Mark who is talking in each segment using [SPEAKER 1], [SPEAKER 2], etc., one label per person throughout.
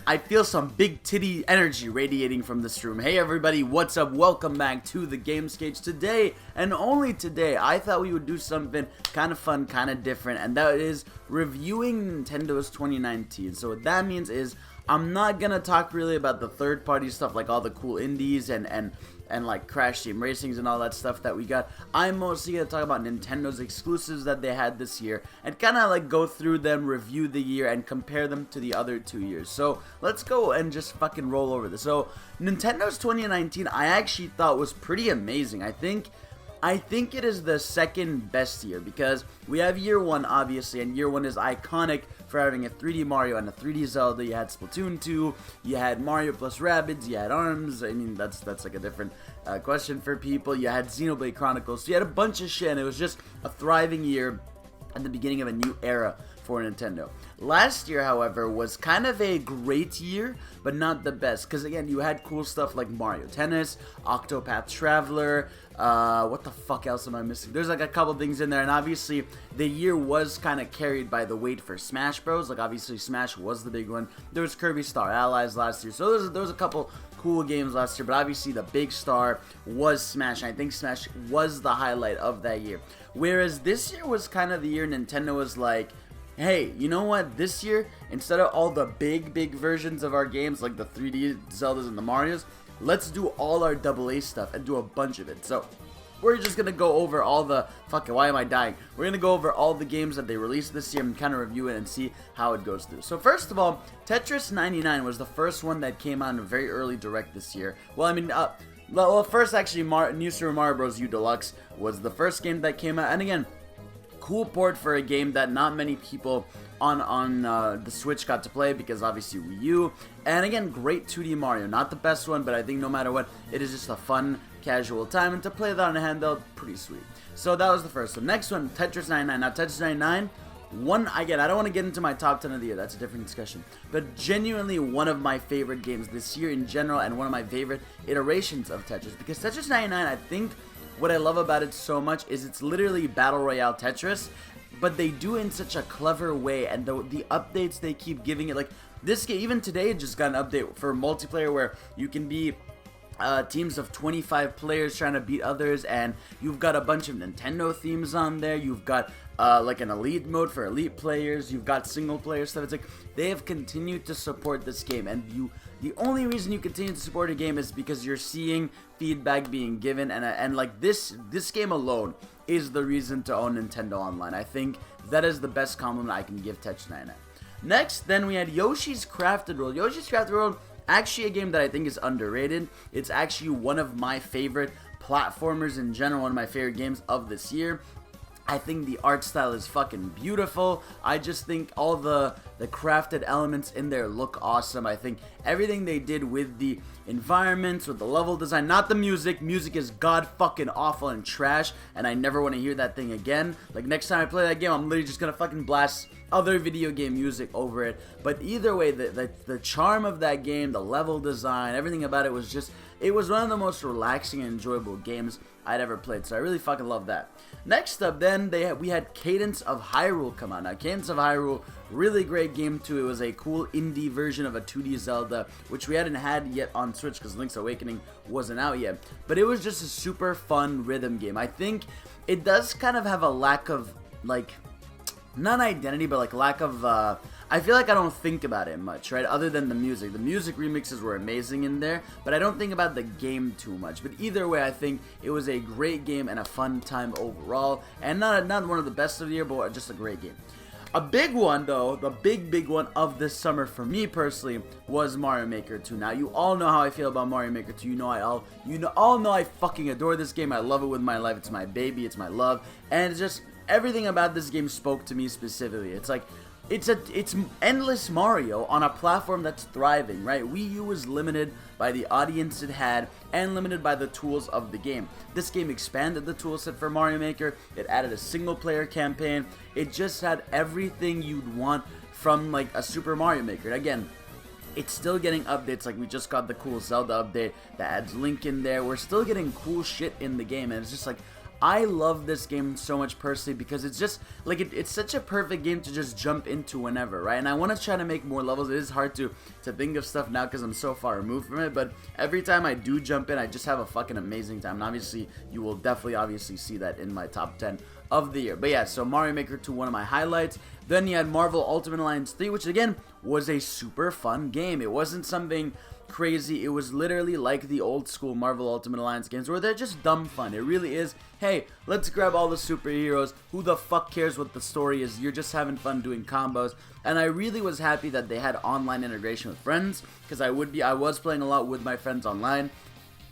[SPEAKER 1] I feel some big titty energy radiating from this room. Hey everybody, what's up? Welcome back to the Gamescage. Today, and only today, I thought we would do something kind of fun, kind of different, and that is reviewing Nintendo's 2019. So what that means is, I'm not gonna talk really about the third-party stuff, like all the cool indies and like Crash Team Racings and all that stuff that we got. I'm mostly gonna talk about Nintendo's exclusives that they had this year and kind of like go through them, review the year, and compare them to the other 2 years. So let's go and just fucking roll over this. So Nintendo's 2019, I actually thought was pretty amazing. I think it is the second best year because we have year one, obviously, and year one is iconic for having a 3D Mario and a 3D Zelda. You had Splatoon 2, you had Mario plus Rabbids, you had ARMS. I mean, that's like a different question for people. You had Xenoblade Chronicles, so you had a bunch of shit, and it was just a thriving year at the beginning of a new era for Nintendo. Last year, however, was kind of a great year, but not the best, because again, you had cool stuff like Mario Tennis, Octopath Traveler, what the fuck else am I missing? There's like a couple things in there, and obviously, the year was kind of carried by the wait for Smash Bros. Like, obviously, Smash was the big one. There was Kirby Star Allies last year, so there was a couple cool games last year, but obviously, the big star was Smash, and I think Smash was the highlight of that year. Whereas this year was kind of the year Nintendo was like, hey, you know what, this year, instead of all the big versions of our games, like the 3D Zeldas and the Marios, let's do all our AA stuff and do a bunch of it. So, we're just gonna go over all the, why am I dying? We're gonna go over all the games that they released this year and kind of review it and see how it goes through. So first of all, Tetris 99 was the first one that came out in a very early direct this year. Well, I mean, well, first actually, New Super Mario Bros. U Deluxe was the first game that came out, and again, cool port for a game that not many people on the Switch got to play because obviously Wii U. And again, great 2D Mario. Not the best one, but I think no matter what, it is just a fun, casual time. And to play that on a handheld, pretty sweet. So that was the first one. Next one, Tetris 99. Now, Tetris 99, again, I don't want to get into my top 10 of the year. That's a different discussion. But genuinely one of my favorite games this year in general and one of my favorite iterations of Tetris. Because Tetris 99, I think what I love about it so much is it's literally Battle Royale Tetris, but they do it in such a clever way, and the updates they keep giving it, like this game, even today, just got an update for multiplayer where you can be teams of 25 players trying to beat others, and you've got a bunch of Nintendo themes on there. You've got like an elite mode for elite players. You've got single player stuff. It's like they have continued to support this game, and the only reason you continue to support a game is because you're seeing feedback being given, and like this game alone is the reason to own Nintendo Online. I think that is the best compliment I can give Tetris 99. Next, then we had Yoshi's Crafted World. Yoshi's Crafted World, actually a game that I think is underrated. It's actually one of my favorite platformers in general, one of my favorite games of this year. I think the art style is fucking beautiful. I just think all the crafted elements in there look awesome. I think everything they did with the environments, with the level design, not the music. Music is god fucking awful and trash, and I never want to hear that thing again. Like, next time I play that game, I'm literally just gonna fucking blast other video game music over it. But either way, the charm of that game, the level design, everything about it was just, it was one of the most relaxing and enjoyable games I'd ever played, so I really fucking love that. Next up, then, we had Cadence of Hyrule come out. Now, Cadence of Hyrule, really great game too. It was a cool indie version of a 2D Zelda, which we hadn't had yet on Switch because Link's Awakening wasn't out yet. But it was just a super fun rhythm game. I think it does kind of have a lack of, like, not identity, but like lack of, I feel like I don't think about it much, right? Other than the music. The music remixes were amazing in there, but I don't think about the game too much. But either way, I think it was a great game and a fun time overall. And not one of the best of the year, but just a great game. A big one, though, the big one of this summer for me personally was Mario Maker 2. Now, you all know how I feel about Mario Maker 2. You all know I fucking adore this game. I love it with my life. It's my baby. It's my love. And it's just, everything about this game spoke to me specifically. It's like, it's endless Mario on a platform that's thriving, right? Wii U was limited by the audience it had and limited by the tools of the game. This game expanded the toolset for Mario Maker. It added a single player campaign. It just had everything you'd want from like a Super Mario Maker. Again, it's still getting updates, like we just got the cool Zelda update that adds Link in there. We're still getting cool shit in the game, and it's just like, I love this game so much personally because it's just like it's such a perfect game to just jump into whenever, right? And I want to try to make more levels. It is hard to think of stuff now because I'm so far removed from it, but every time I do jump in, I just have a fucking amazing time. And obviously, you will definitely obviously see that in my top 10 of the year. But yeah, so Mario Maker 2, one of my highlights. Then you had Marvel Ultimate Alliance 3, which again was a super fun game. It wasn't something crazy. It was literally like the old school Marvel Ultimate Alliance games where they're just dumb fun. It really is, hey, let's grab all the superheroes. Who the fuck cares what the story is? You're just having fun doing combos. And I really was happy that they had online integration with friends because I was playing a lot with my friends online.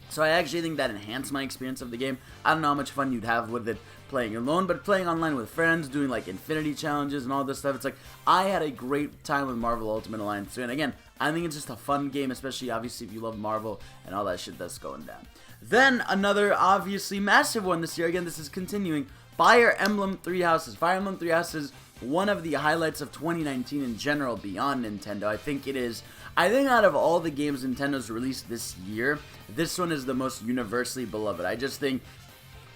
[SPEAKER 1] So I actually think that enhanced my experience of the game. I don't know how much fun you'd have with it playing alone, but playing online with friends, doing like infinity challenges and all this stuff, it's like I had a great time with Marvel Ultimate Alliance 2. And again, I think it's just a fun game, especially obviously if you love Marvel and all that shit that's going down. Then another obviously massive one this year, again this is continuing, Fire Emblem Three Houses. Fire Emblem Three Houses, one of the highlights of 2019 in general beyond Nintendo. I think out of all the games Nintendo's released this year, this one is the most universally beloved. I just think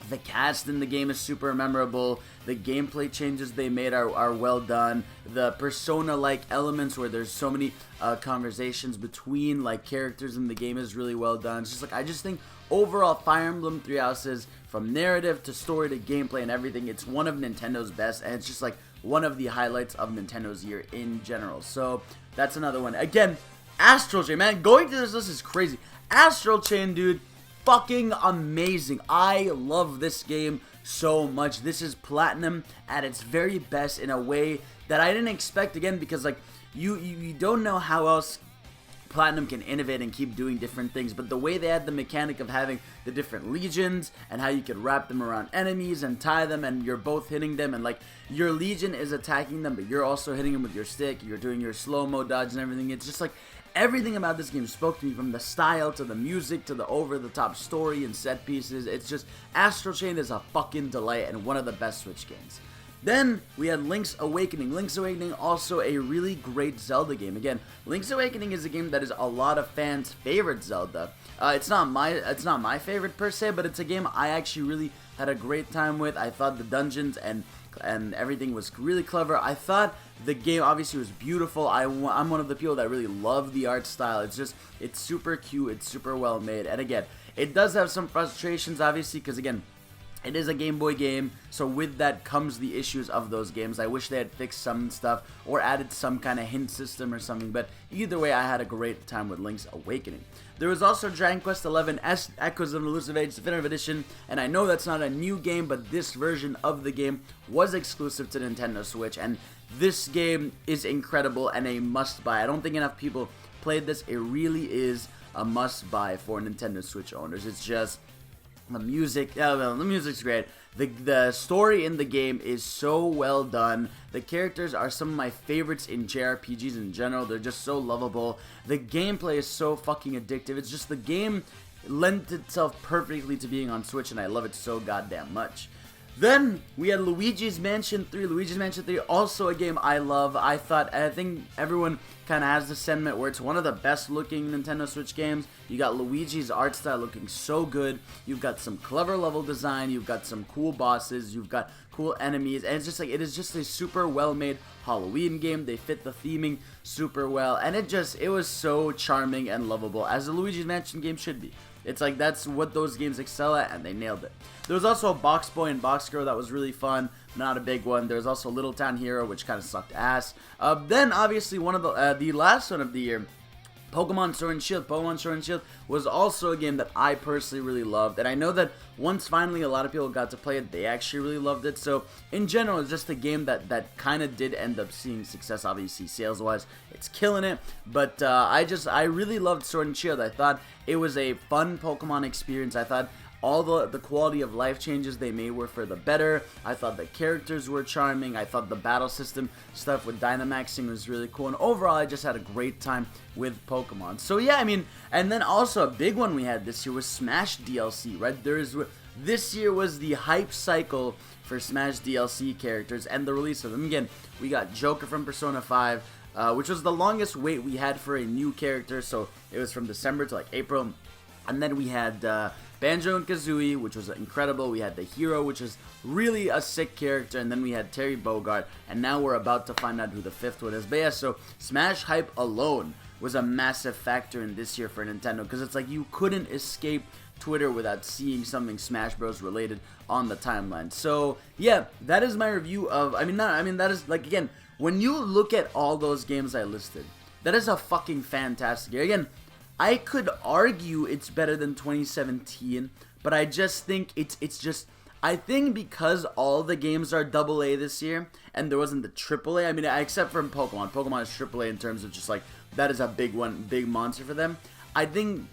[SPEAKER 1] the cast in the game is super memorable. The gameplay changes they made are well done. The Persona-like elements where there's so many conversations between like characters in the game is really well done. It's just like I just think overall Fire Emblem Three Houses, from narrative to story to gameplay and everything, it's one of Nintendo's best, and it's just like one of the highlights of Nintendo's year in general. So that's another one. Again, Astral Chain, man, going through this list is crazy. Astral Chain, dude, fucking amazing. I love this game so much. This is Platinum at its very best in a way that I didn't expect, again, because like you don't know how else Platinum can innovate and keep doing different things, but the way they had the mechanic of having the different legions and how you could wrap them around enemies and tie them and you're both hitting them and like your legion is attacking them but you're also hitting them with your stick, you're doing your slow-mo dodge and everything. It's just like everything about this game spoke to me, from the style to the music to the over-the-top story and set pieces. It's just, Astral Chain is a fucking delight and one of the best Switch games. Then we had Link's Awakening. Link's Awakening, also a really great Zelda game. Again, Link's Awakening is a game that is a lot of fans' favorite Zelda. It's not my favorite per se, but it's a game I actually really had a great time with. I thought the dungeons and everything was really clever. I thought the game obviously was beautiful. I'm one of the people that really love the art style. It's super cute. It's super well made. And again, it does have some frustrations, obviously, because again, it is a Game Boy game, so with that comes the issues of those games. I wish they had fixed some stuff or added some kind of hint system or something, but either way, I had a great time with Link's Awakening. There was also Dragon Quest XI Echoes of an Elusive Age Definitive Edition, and I know that's not a new game, but this version of the game was exclusive to Nintendo Switch, and this game is incredible and a must-buy. I don't think enough people played this. It really is a must-buy for Nintendo Switch owners. It's just the music, the music's great. The story in the game is so well done. The characters are some of my favorites in JRPGs in general. They're just so lovable. The gameplay is so fucking addictive. It's just the game lent itself perfectly to being on Switch, and I love it so goddamn much. Then we had Luigi's Mansion 3. Luigi's Mansion 3, also a game I love. I think everyone kind of has the sentiment where it's one of the best looking Nintendo Switch games. You got Luigi's art style looking so good. You've got some clever level design. You've got some cool bosses. You've got cool enemies. And it's just like, it is just a super well made Halloween game. They fit the theming super well. And it was so charming and lovable, as a Luigi's Mansion game should be. It's like, that's what those games excel at, and they nailed it. There was also Box Boy and Box Girl that was really fun, not a big one. There was also Little Town Hero, which kind of sucked ass. Then, obviously, one of the last one of the year, Pokemon Sword and Shield. Pokemon Sword and Shield was also a game that I personally really loved, and I know that once finally a lot of people got to play it, they actually really loved it. So in general, it's just a game that kind of did end up seeing success. Obviously, sales wise, it's killing it. But I really loved Sword and Shield. I thought it was a fun Pokemon experience. I thought all the quality of life changes they made were for the better. I thought the characters were charming. I thought the battle system stuff with Dynamaxing was really cool. And overall, I just had a great time with Pokemon. So yeah, I mean, and then also a big one we had this year was Smash DLC, right? This year was the hype cycle for Smash DLC characters and the release of them. Again, we got Joker from Persona 5, which was the longest wait we had for a new character. So it was from December to like April. And then we had Banjo and Kazooie, which was incredible. We had the Hero, which is really a sick character. And then we had Terry Bogard. And now we're about to find out who the 5th one is. But yeah, so Smash hype alone was a massive factor in this year for Nintendo. Because it's like you couldn't escape Twitter without seeing something Smash Bros. Related on the timeline. So yeah, that is my review of, that is, like, again, when you look at all those games I listed, that is a fucking fantastic year. Again, I could argue it's better than 2017, but I just think I think because all the games are AA this year, and there wasn't the AAA, I mean, except for Pokemon. Pokemon is AAA in terms of just, like, that is a big one, big monster for them. I think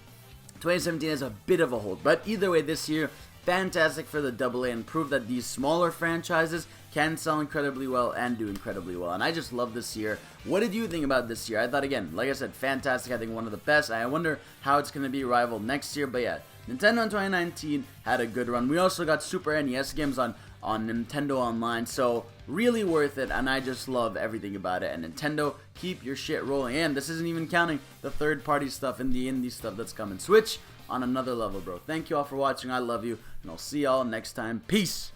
[SPEAKER 1] 2017 has a bit of a hold, but either way, this year, fantastic for the AA and prove that these smaller franchises can sell incredibly well and do incredibly well. And I just love this year. What did you think about this year? I thought, again, like I said, fantastic. I think one of the best. I wonder how it's going to be rivaled next year. But yeah, Nintendo in 2019 had a good run. We also got Super NES games on Nintendo Online. So really worth it. And I just love everything about it. And Nintendo, keep your shit rolling. And this isn't even counting the third-party stuff and the indie stuff that's coming. Switch on another level, bro. Thank you all for watching. I love you. And I'll see y'all next time. Peace.